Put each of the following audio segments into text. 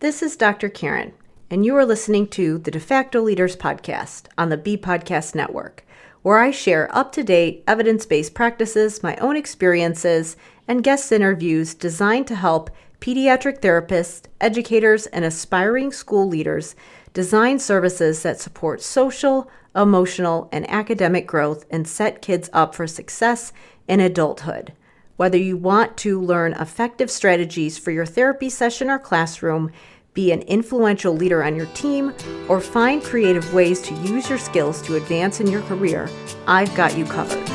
This is Dr. Karen, and you are listening to the De Facto Leaders Podcast on the B Podcast Network, where I share up-to-date, evidence-based practices, my own experiences, and guest interviews designed to help pediatric therapists, educators, and aspiring school leaders design services that support social, emotional, and academic growth and set kids up for success in adulthood. Whether you want to learn effective strategies for your therapy session or classroom, be an influential leader on your team, or find creative ways to use your skills to advance in your career, I've got you covered.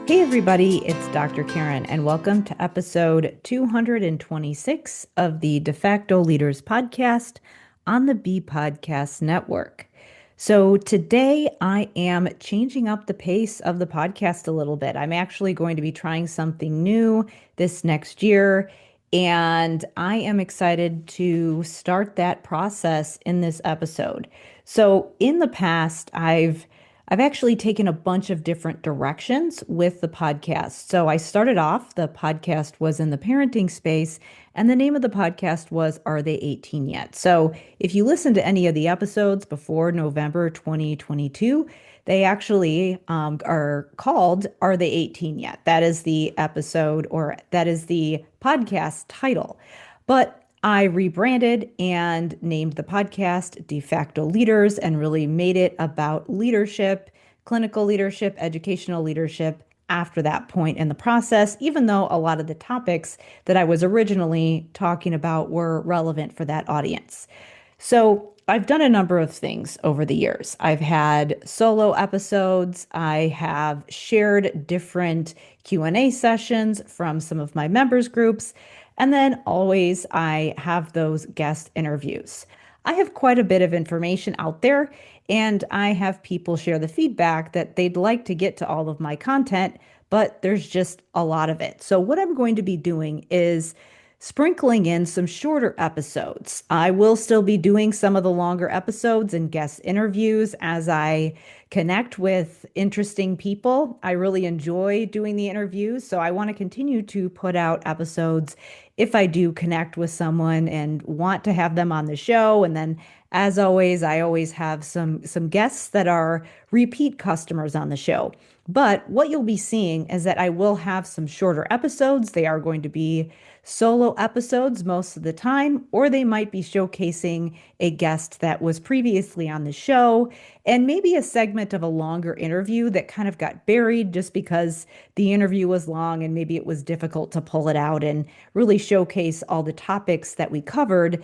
Hey everybody, it's Dr. Karen, and welcome to episode 226 of the De Facto Leaders Podcast on the B Podcast Network. So today I am changing up the pace of the podcast a little bit. I'm actually going to be trying something new this next year, and I am excited to start that process in this episode. So in the past, I've actually taken a bunch of different directions with the podcast. So I started off, the podcast was in the parenting space, and the name of the podcast was Are They 18 Yet? So if you listen to any of the episodes before November 2022, they actually are called Are They 18 Yet? That is the episode, or that is the podcast title. But I rebranded and named the podcast De Facto Leaders and really made it about leadership, clinical leadership, educational leadership after that point in the process, even though a lot of the topics that I was originally talking about were relevant for that audience. So I've done a number of things over the years. I've had solo episodes. I have shared different Q&A sessions from some of my members groups. And then always I have those guest interviews. I have quite a bit of information out there, and I have people share the feedback that they'd like to get to all of my content, but there's just a lot of it. So what I'm going to be doing is sprinkling in some shorter episodes. I will still be doing some of the longer episodes and guest interviews as I connect with interesting people. I really enjoy doing the interviews, so I want to continue to put out episodes if I do connect with someone and want to have them on the show. And then, as always, I always have some guests that are repeat customers on the show. But what you'll be seeing is that I will have some shorter episodes. They are going to be solo episodes most of the time, or they might be showcasing a guest that was previously on the show, and maybe a segment of a longer interview that kind of got buried just because the interview was long and maybe it was difficult to pull it out and really showcase all the topics that we covered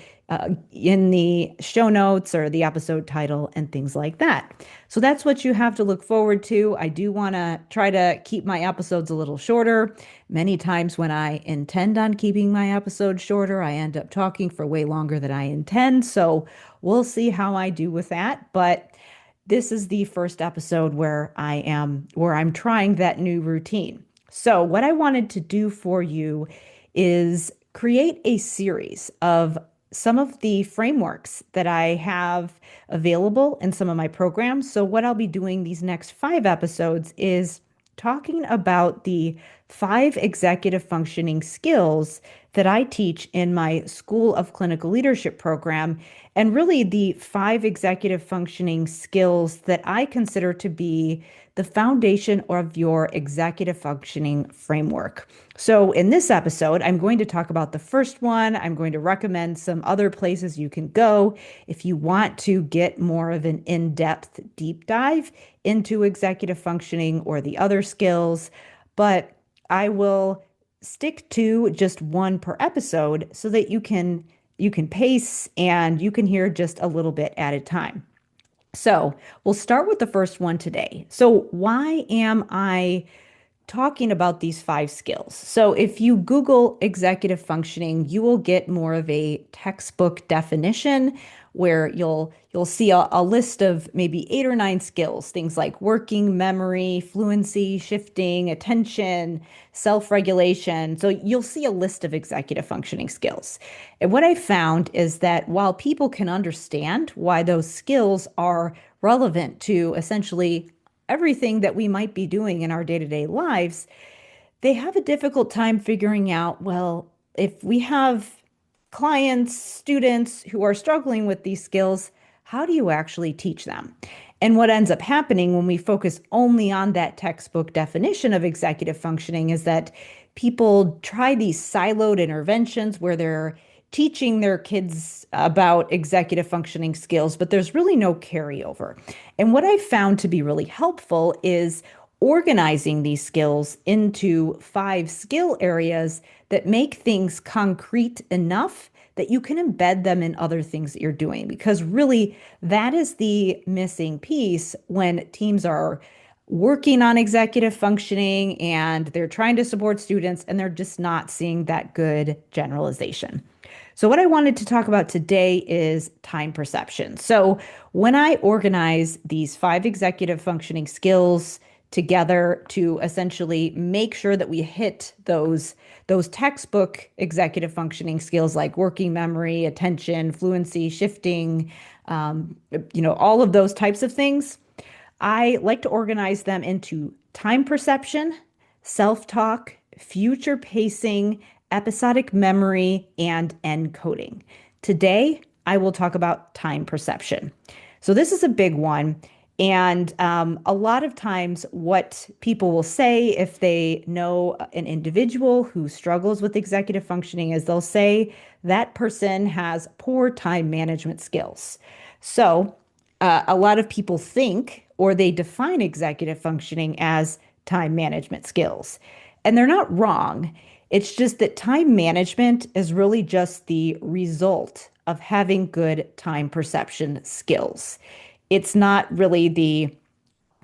in the show notes or the episode title and things like that. So that's what you have to look forward to. I do want to try to keep my episodes a little shorter. Many times when I intend on keeping my episodes shorter, I end up talking for way longer than I intend. So we'll see how I do with that. But this is the first episode where I'm trying that new routine. So what I wanted to do for you is create a series of some of the frameworks that I have available in some of my programs. So what I'll be doing these next 5 episodes is talking about the 5 executive functioning skills that I teach in my School of Clinical Leadership program, and really the 5 executive functioning skills that I consider to be the foundation of your executive functioning framework. So in this episode, I'm going to talk about the first one. I'm going to recommend some other places you can go if you want to get more of an in-depth deep dive into executive functioning or the other skills, but I will stick to just one per episode so that you can pace and you can hear just a little bit at a time. So we'll start with the first one today. So why am I talking about these five skills. So if you Google executive functioning, you will get more of a textbook definition where you'll see a list of maybe 8 or 9 skills, things like working memory, fluency, shifting, attention, self-regulation. So you'll see a list of executive functioning skills. And what I found is that while people can understand why those skills are relevant to essentially everything that we might be doing in our day-to-day lives, they have a difficult time figuring out, well, if we have clients, students who are struggling with these skills, how do you actually teach them? And what ends up happening when we focus only on that textbook definition of executive functioning is that people try these siloed interventions where they're teaching their kids about executive functioning skills, but there's really no carryover. And what I found to be really helpful is organizing these skills into 5 skill areas that make things concrete enough that you can embed them in other things that you're doing. Because really, that is the missing piece when teams are working on executive functioning and they're trying to support students and they're just not seeing that good generalization. So, what I wanted to talk about today is time perception. So, when I organize these 5 executive functioning skills together to essentially make sure that we hit those textbook executive functioning skills like working memory, attention, fluency, shifting, all of those types of things, I like to organize them into time perception, self-talk, future pacing, episodic memory, and encoding. Today, I will talk about time perception. So this is a big one. And a lot of times, what people will say if they know an individual who struggles with executive functioning is they'll say that person has poor time management skills. So a lot of people think or they define executive functioning as time management skills. And they're not wrong. It's just that time management is really just the result of having good time perception skills. It's not really the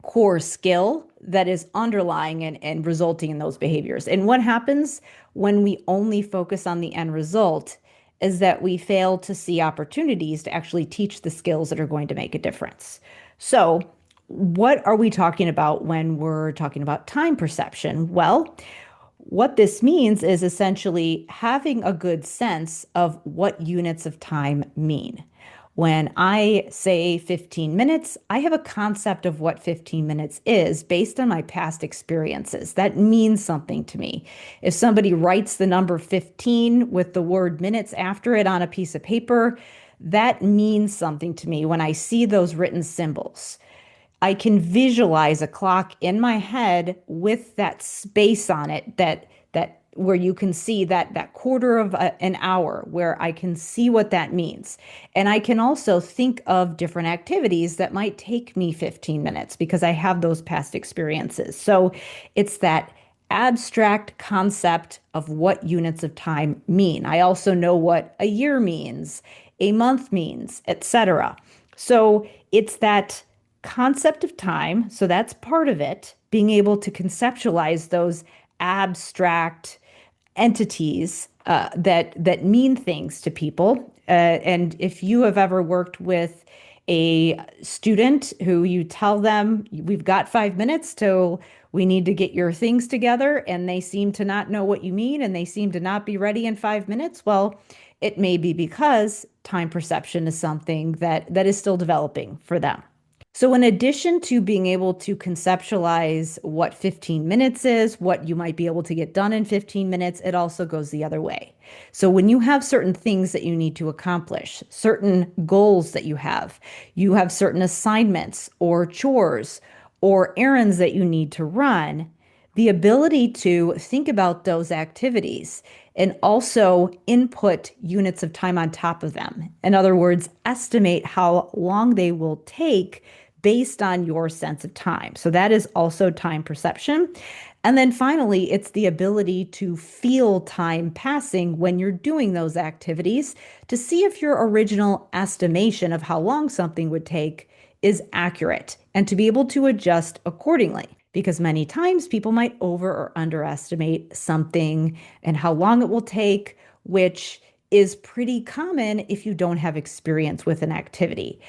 core skill that is underlying and resulting in those behaviors. And what happens when we only focus on the end result is that we fail to see opportunities to actually teach the skills that are going to make a difference. So, what are we talking about when we're talking about time perception? Well, what this means is essentially having a good sense of what units of time mean. When I say 15 minutes, I have a concept of what 15 minutes is based on my past experiences. That means something to me. If somebody writes the number 15 with the word minutes after it on a piece of paper, that means something to me when I see those written symbols. I can visualize a clock in my head with that space on it that where you can see that quarter of an hour where I can see what that means. And I can also think of different activities that might take me 15 minutes because I have those past experiences. So it's that abstract concept of what units of time mean. I also know what a year means, a month means, etc. So it's that concept of time. So that's part of it, being able to conceptualize those abstract entities that mean things to people. And if you have ever worked with a student who you tell them, we've got 5 minutes till we need to get your things together, and they seem to not know what you mean and they seem to not be ready in 5 minutes, well, it may be because time perception is something that is still developing for them. So, in addition to being able to conceptualize what 15 minutes is, what you might be able to get done in 15 minutes, it also goes the other way. So, when you have certain things that you need to accomplish, certain goals that you have certain assignments or chores or errands that you need to run, the ability to think about those activities and also input units of time on top of them. In other words, estimate how long they will take based on your sense of time. So that is also time perception. And then finally, it's the ability to feel time passing when you're doing those activities to see if your original estimation of how long something would take is accurate and to be able to adjust accordingly. because many times people might over or underestimate something and how long it will take, which is pretty common if you don't have experience with an activity.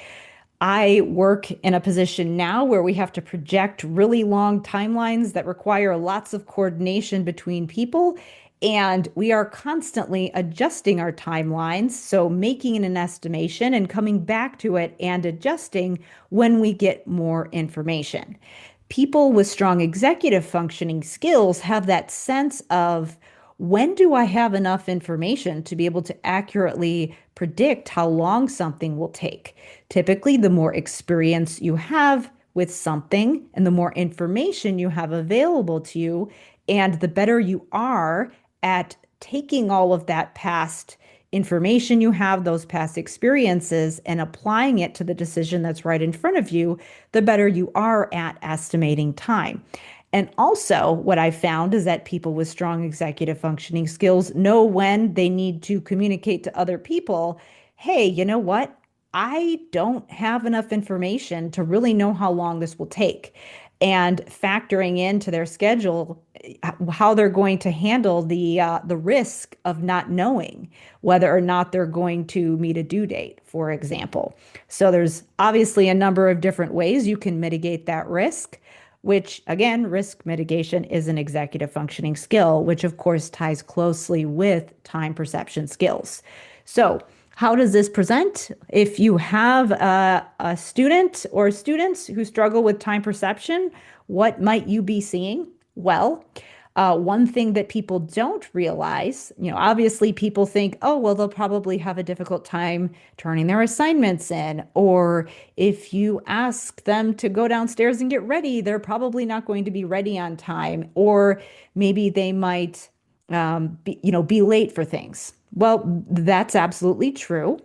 I work in a position now where we have to project really long timelines that require lots of coordination between people. And we are constantly adjusting our timelines. So making an estimation and coming back to it and adjusting when we get more information. People with strong executive functioning skills have that sense of, when do I have enough information to be able to accurately predict how long something will take? Typically, the more experience you have with something and the more information you have available to you, and the better you are at taking all of that past information you have, those past experiences, and applying it to the decision that's right in front of you, the better you are at estimating time. And also, what I found is that people with strong executive functioning skills know when they need to communicate to other people, hey, you know what? I don't have enough information to really know how long this will take. And factoring into their schedule how they're going to handle the risk of not knowing whether or not they're going to meet a due date, for example. So there's obviously a number of different ways you can mitigate that risk, which again, risk mitigation is an executive functioning skill, which of course ties closely with time perception skills. So how does this present? If you have a student or students who struggle with time perception, what might you be seeing? Well, one thing that people don't realize, obviously people think, oh, well, they'll probably have a difficult time turning their assignments in. Or if you ask them to go downstairs and get ready, they're probably not going to be ready on time. Or maybe they might, be late for things. Well, that's absolutely true.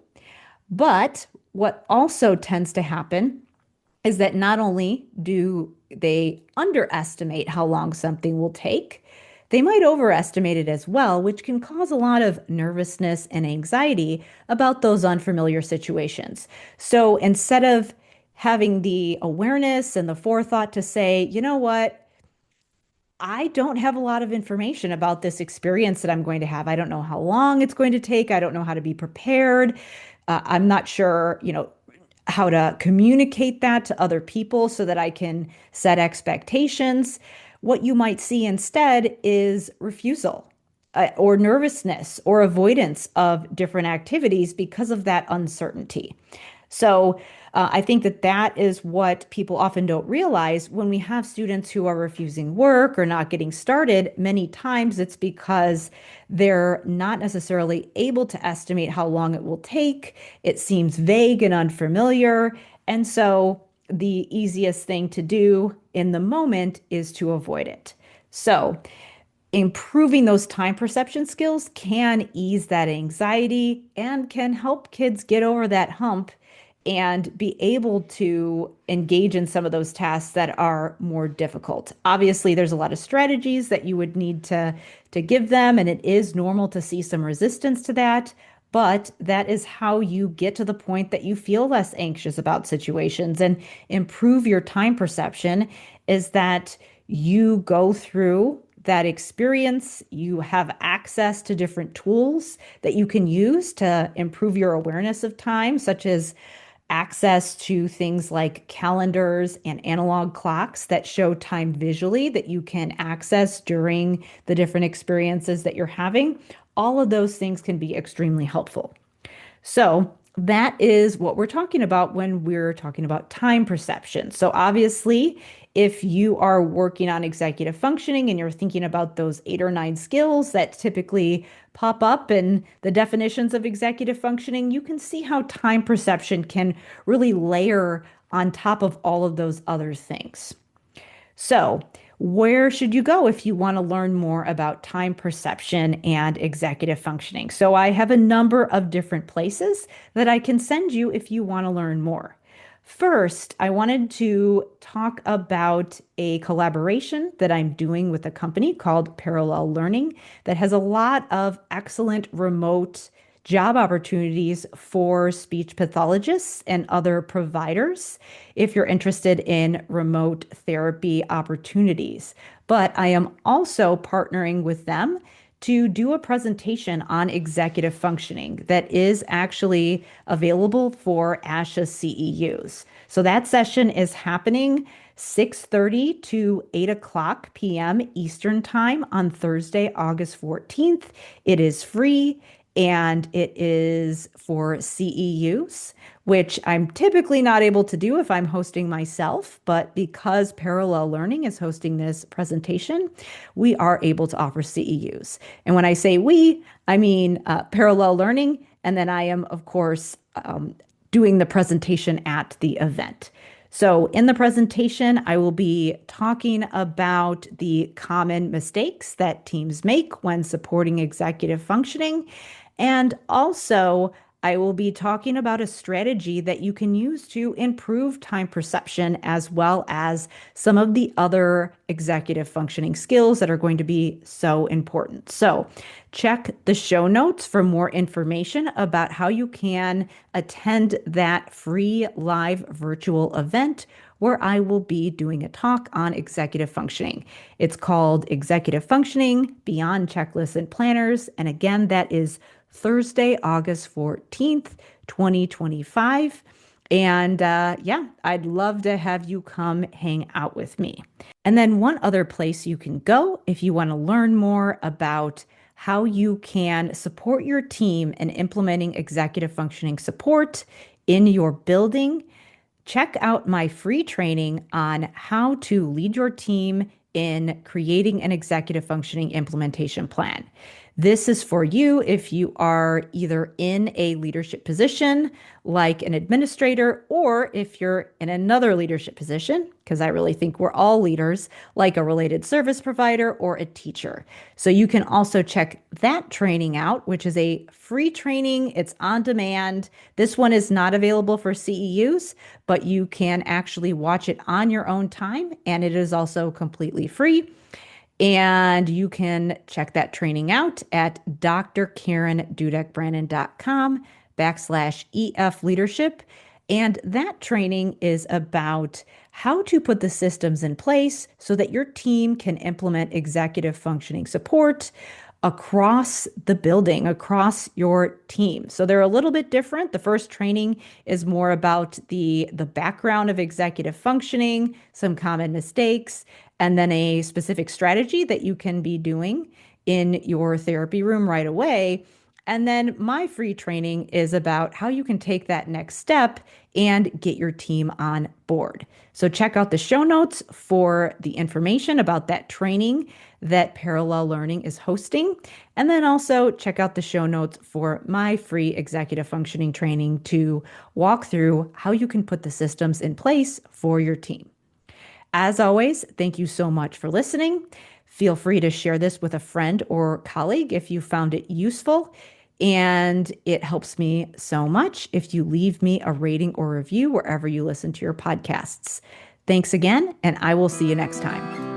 But what also tends to happen is that not only do they underestimate how long something will take, they might overestimate it as well, which can cause a lot of nervousness and anxiety about those unfamiliar situations. So instead of having the awareness and the forethought to say, you know what, I don't have a lot of information about this experience that I'm going to have. I don't know how long it's going to take. I don't know how to be prepared. I'm not sure, how to communicate that to other people so that I can set expectations. What you might see instead is refusal, or nervousness or avoidance of different activities because of that uncertainty. So I think that that is what people often don't realize when we have students who are refusing work or not getting started. Many times it's because they're not necessarily able to estimate how long it will take. It seems vague and unfamiliar. And so the easiest thing to do in the moment is to avoid it. So improving those time perception skills can ease that anxiety and can help kids get over that hump and be able to engage in some of those tasks that are more difficult. Obviously, there's a lot of strategies that you would need to give them, and it is normal to see some resistance to that. But that is how you get to the point that you feel less anxious about situations and improve your time perception, is that you go through that experience, you have access to different tools that you can use to improve your awareness of time, such as access to things like calendars and analog clocks that show time visually that you can access during the different experiences that you're having. All of those things can be extremely helpful. So that is what we're talking about when we're talking about time perception. So obviously, if you are working on executive functioning and you're thinking about those 8 or 9 skills that typically pop up in the definitions of executive functioning, you can see how time perception can really layer on top of all of those other things. So, where should you go if you want to learn more about time perception and executive functioning? So, I have a number of different places that I can send you if you want to learn more. First, I wanted to talk about a collaboration that I'm doing with a company called Parallel Learning that has a lot of excellent remote job opportunities for speech pathologists and other providers if you're interested in remote therapy opportunities. But I am also partnering with them to do a presentation on executive functioning that is actually available for ASHA CEUs. So that session is happening 6:30 to 8 o'clock p.m. Eastern Time on Thursday, August 14th. It is free and it is for CEUs, which I'm typically not able to do if I'm hosting myself, but because Parallel Learning is hosting this presentation, we are able to offer CEUs. And when I say we, I mean Parallel Learning, and then I am, of course, doing the presentation at the event. So in the presentation, I will be talking about the common mistakes that teams make when supporting executive functioning. And also, I will be talking about a strategy that you can use to improve time perception as well as some of the other executive functioning skills that are going to be so important. So check the show notes for more information about how you can attend that free live virtual event where I will be doing a talk on executive functioning. It's called Executive Functioning Beyond Checklists and Planners. And again, that is Thursday, August 14th, 2025. And I'd love to have you come hang out with me. And then one other place you can go if you want to learn more about how you can support your team in implementing executive functioning support in your building. Check out my free training on how to lead your team in creating an executive functioning implementation plan. This is for you if you are either in a leadership position like an administrator, or if you're in another leadership position, because I really think we're all leaders, like a related service provider or a teacher. So you can also check that training out, which is a free training. It's on demand. This one is not available for CEUs, but you can actually watch it on your own time, and it is also completely free. And you can check that training out at drkarendudek-brannan.com/EF leadership. And that training is about how to put the systems in place so that your team can implement executive functioning support across the building, across your team. So they're a little bit different. The first training is more about the background of executive functioning, some common mistakes, and then a specific strategy that you can be doing in your therapy room right away. And then my free training is about how you can take that next step and get your team on board. So check out the show notes for the information about that training that Parallel Learning is hosting. And then also check out the show notes for my free executive functioning training to walk through how you can put the systems in place for your team. As always, thank you so much for listening. Feel free to share this with a friend or colleague if you found it useful. And it helps me so much if you leave me a rating or review wherever you listen to your podcasts. Thanks again, and I will see you next time.